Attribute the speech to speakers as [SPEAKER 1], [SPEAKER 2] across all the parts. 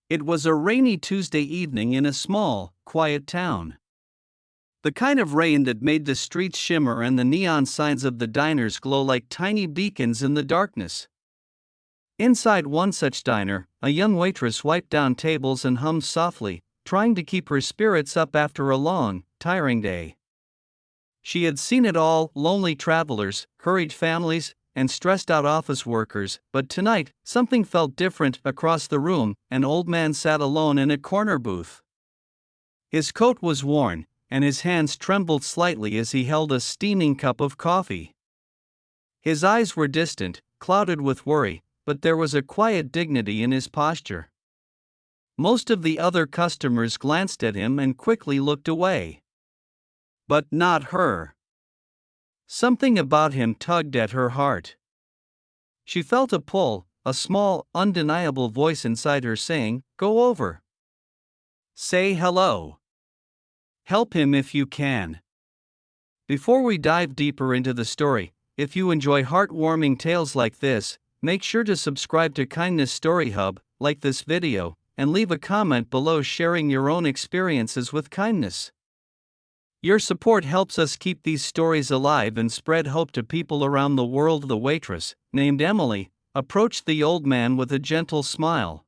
[SPEAKER 1] It was a rainy Tuesday evening in a small, quiet town. The kind of rain that made the streets shimmer and the neon signs of the diners glow like tiny beacons in the darkness. Inside one such diner, a young waitress wiped down tables and hummed softly, trying to keep her spirits up after a long, tiring day. She had seen it all: lonely travelers, hurried families, and stressed out office workers, but tonight, something felt different. Across the room, an old man sat alone in a corner booth. His coat was worn, and his hands trembled slightly as he held a steaming cup of coffee. His eyes were distant, clouded with worry, but there was a quiet dignity in his posture. Most of the other customers glanced at him and quickly looked away. But not her. Something about him tugged at her heart. She felt a pull, a small, undeniable voice inside her saying, "Go over. Say hello. Help him if you can." Before we dive deeper into the story, if you enjoy heartwarming tales like this, make sure to subscribe to Kindness Story Hub, like this video, and leave a comment below sharing your own experiences with kindness. Your support helps us keep these stories alive and spread hope to people around the world. The waitress, named Emily, approached the old man with a gentle smile.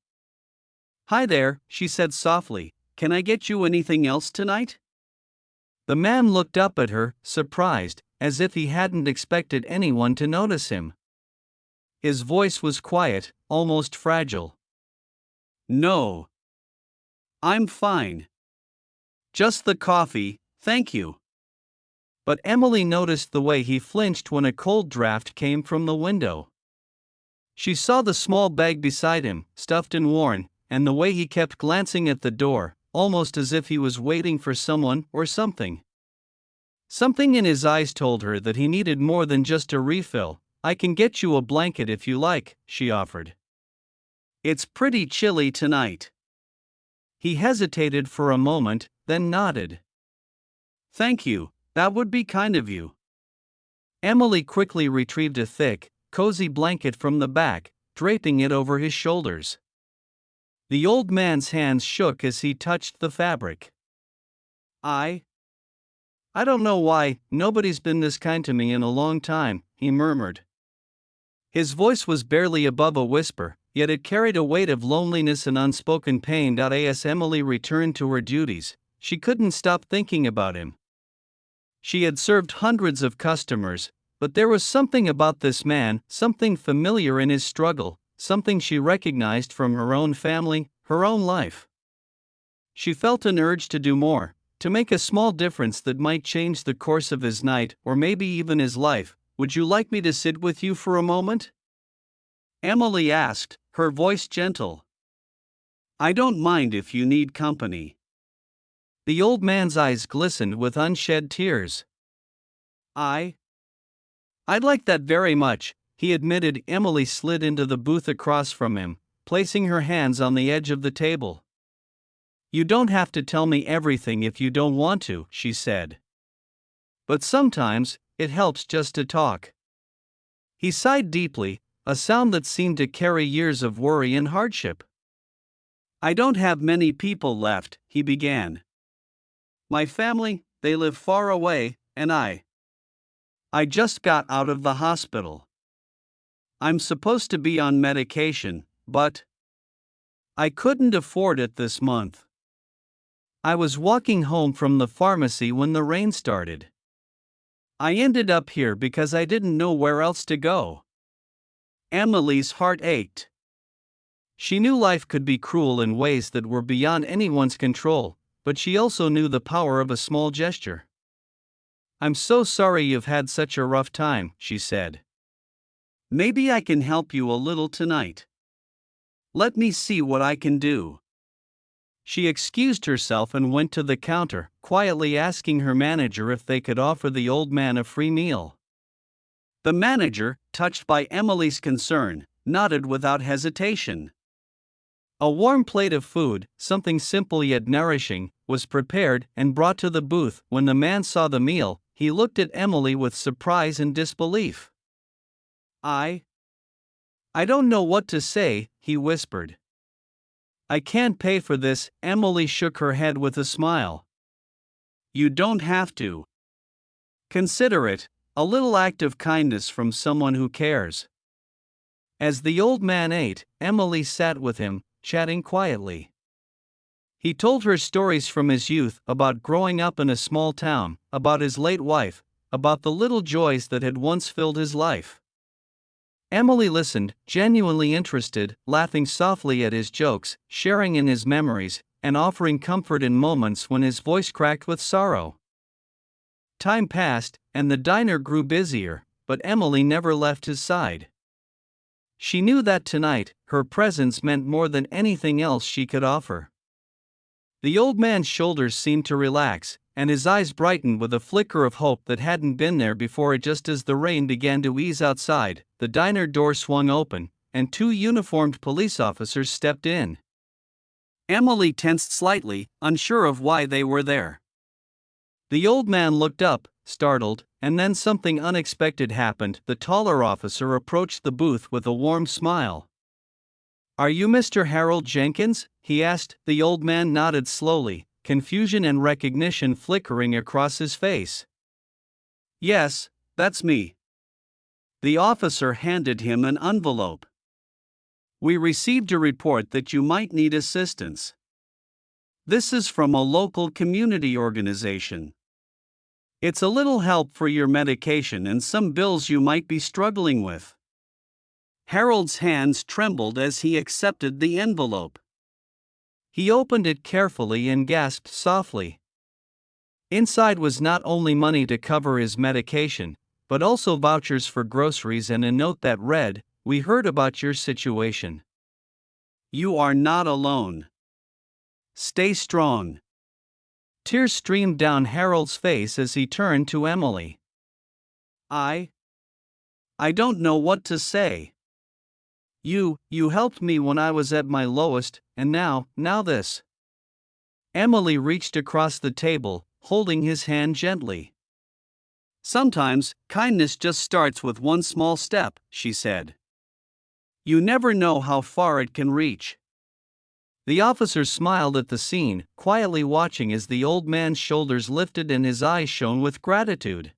[SPEAKER 1] "Hi there," she said softly. "Can I get you anything else tonight?" The man looked up at her, surprised, as if he hadn't expected anyone to notice him. His voice was quiet, almost fragile. "No. I'm fine. Just the coffee, thank you." But Emily noticed the way he flinched when a cold draft came from the window. She saw the small bag beside him, stuffed and worn, and the way he kept glancing at the door, almost as if he was waiting for someone or something. Something in his eyes told her that he needed more than just a refill. "I can get you a blanket if you like," she offered. "It's pretty chilly tonight." He hesitated for a moment, then nodded. "Thank you, that would be kind of you." Emily quickly retrieved a thick, cozy blanket from the back, draping it over his shoulders. The old man's hands shook as he touched the fabric. I don't know why, nobody's been this kind to me in a long time," he murmured. His voice was barely above a whisper, yet it carried a weight of loneliness and unspoken pain. As Emily returned to her duties, she couldn't stop thinking about him. She had served hundreds of customers, but there was something about this man, something familiar in his struggle, something she recognized from her own family, her own life. She felt an urge to do more, to make a small difference that might change the course of his night or maybe even his life. "Would you like me to sit with you for a moment?" Emily asked, her voice gentle. "I don't mind if you need company." The old man's eyes glistened with unshed tears. I'd like that very much," he admitted. Emily slid into the booth across from him, placing her hands on the edge of the table. "You don't have to tell me everything if you don't want to," she said. "But sometimes, it helps just to talk." He sighed deeply, a sound that seemed to carry years of worry and hardship. "I don't have many people left," he began. "My family, they live far away, and I just got out of the hospital. I'm supposed to be on medication, but I couldn't afford it this month. I was walking home from the pharmacy when the rain started. I ended up here because I didn't know where else to go." Emily's heart ached. She knew life could be cruel in ways that were beyond anyone's control, but she also knew the power of a small gesture. "I'm so sorry you've had such a rough time," she said. "Maybe I can help you a little tonight. Let me see what I can do." She excused herself and went to the counter, quietly asking her manager if they could offer the old man a free meal. The manager, touched by Emily's concern, nodded without hesitation. A warm plate of food, something simple yet nourishing, was prepared and brought to the booth. When the man saw the meal, he looked at Emily with surprise and disbelief. I don't know what to say," he whispered. I can't pay for this. Emily shook her head with a smile. You don't have to. Consider it a little act of kindness from someone who cares. As the old man ate, Emily sat with him, chatting quietly. He told her stories from his youth about growing up in a small town, about his late wife, about the little joys that had once filled his life. Emily listened, genuinely interested, laughing softly at his jokes, sharing in his memories, and offering comfort in moments when his voice cracked with sorrow. Time passed, and the diner grew busier, but Emily never left his side. She knew that tonight, her presence meant more than anything else she could offer. The old man's shoulders seemed to relax, and his eyes brightened with a flicker of hope that hadn't been there before. Just as the rain began to ease outside, the diner door swung open, and two uniformed police officers stepped in. Emily tensed slightly, unsure of why they were there. The old man looked up, startled, and then something unexpected happened. The taller officer approached the booth with a warm smile. "Are you Mr. Harold Jenkins?" he asked. The old man nodded slowly, confusion and recognition flickering across his face. "Yes, that's me." The officer handed him an envelope. "We received a report that you might need assistance. This is from a local community organization. It's a little help for your medication and some bills you might be struggling with." Harold's hands trembled as he accepted the envelope. He opened it carefully and gasped softly. Inside was not only money to cover his medication, but also vouchers for groceries and a note that read, "We heard about your situation. You are not alone. Stay strong." Tears streamed down Harold's face as he turned to Emily. I don't know what to say. You helped me when I was at my lowest, and now this." Emily reached across the table, holding his hand gently. "Sometimes, kindness just starts with one small step," she said. "You never know how far it can reach." The officer smiled at the scene, quietly watching as the old man's shoulders lifted and his eyes shone with gratitude.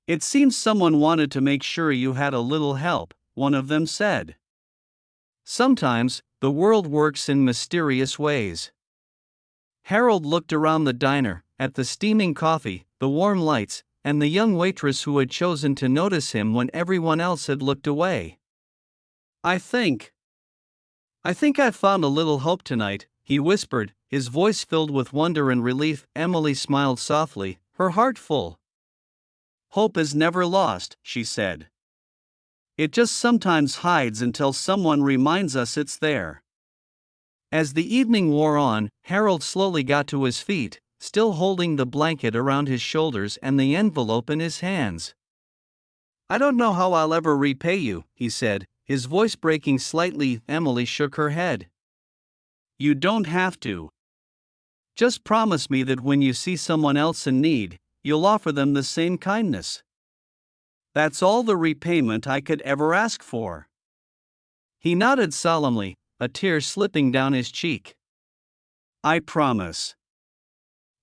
[SPEAKER 1] "It seems someone wanted to make sure you had a little help," one of them said. "Sometimes, the world works in mysterious ways." Harold looked around the diner, at the steaming coffee, the warm lights, and the young waitress who had chosen to notice him when everyone else had looked away. I think I found a little hope tonight," he whispered, his voice filled with wonder and relief. Emily smiled softly, her heart full. "Hope is never lost," she said. "It just sometimes hides until someone reminds us it's there." As the evening wore on, Harold slowly got to his feet, still holding the blanket around his shoulders and the envelope in his hands. "I don't know how I'll ever repay you," he said, his voice breaking slightly. Emily shook her head. "You don't have to. Just promise me that when you see someone else in need, you'll offer them the same kindness. That's all the repayment I could ever ask for." He nodded solemnly, a tear slipping down his cheek. "I promise."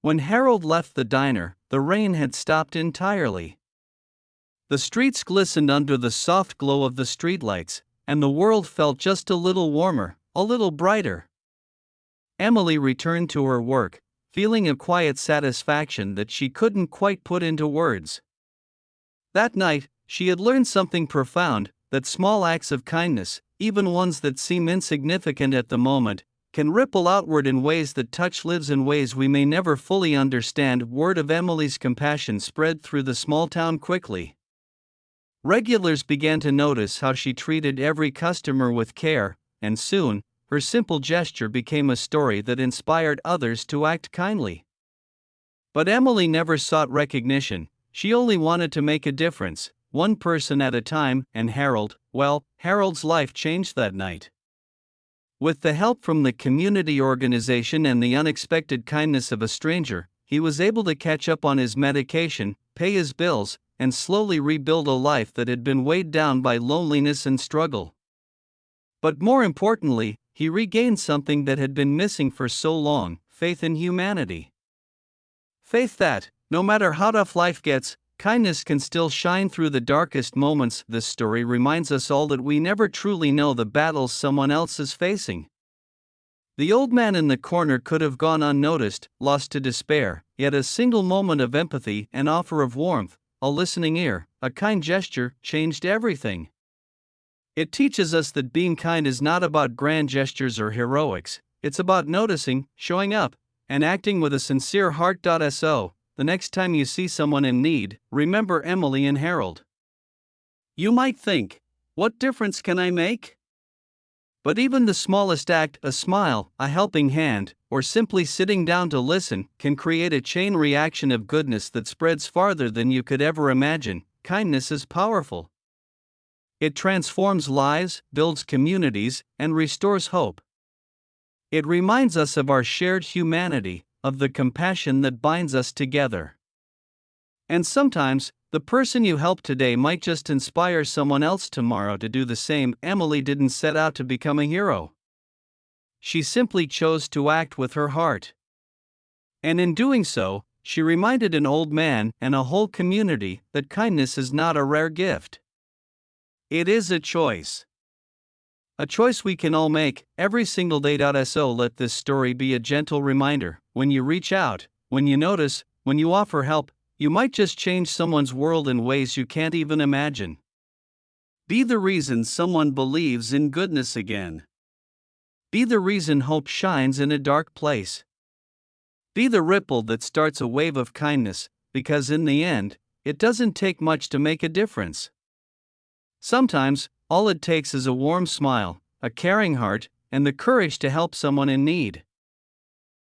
[SPEAKER 1] When Harold left the diner, the rain had stopped entirely. The streets glistened under the soft glow of the streetlights, and the world felt just a little warmer, a little brighter. Emily returned to her work, feeling a quiet satisfaction that she couldn't quite put into words. That night, she had learned something profound, that small acts of kindness, even ones that seem insignificant at the moment, can ripple outward in ways that touch lives in ways we may never fully understand. Word of Emily's compassion spread through the small town quickly. Regulars began to notice how she treated every customer with care, and soon, her simple gesture became a story that inspired others to act kindly. But Emily never sought recognition, she only wanted to make a difference, one person at a time, and Harold's life changed that night. With the help from the community organization and the unexpected kindness of a stranger, he was able to catch up on his medication, pay his bills, and slowly rebuild a life that had been weighed down by loneliness and struggle. But more importantly, he regained something that had been missing for so long: faith in humanity. Faith that, no matter how tough life gets, kindness can still shine through the darkest moments. This story reminds us all that we never truly know the battles someone else is facing. The old man in the corner could have gone unnoticed, lost to despair, yet a single moment of empathy, an offer of warmth, a listening ear, a kind gesture, changed everything. It teaches us that being kind is not about grand gestures or heroics, it's about noticing, showing up, and acting with a sincere heart. So, the next time you see someone in need, remember Emily and Harold. You might think, what difference can I make? But even the smallest act, a smile, a helping hand, or simply sitting down to listen, can create a chain reaction of goodness that spreads farther than you could ever imagine. Kindness is powerful. It transforms lives, builds communities, and restores hope. It reminds us of our shared humanity, of the compassion that binds us together. And sometimes, the person you help today might just inspire someone else tomorrow to do the same. Emily didn't set out to become a hero. She simply chose to act with her heart. And in doing so, she reminded an old man and a whole community that kindness is not a rare gift. It is a choice. A choice we can all make, every single day. So let this story be a gentle reminder: when you reach out, when you notice, when you offer help, you might just change someone's world in ways you can't even imagine. Be the reason someone believes in goodness again. Be the reason hope shines in a dark place. Be the ripple that starts a wave of kindness, because in the end, it doesn't take much to make a difference. Sometimes, all it takes is a warm smile, a caring heart, and the courage to help someone in need.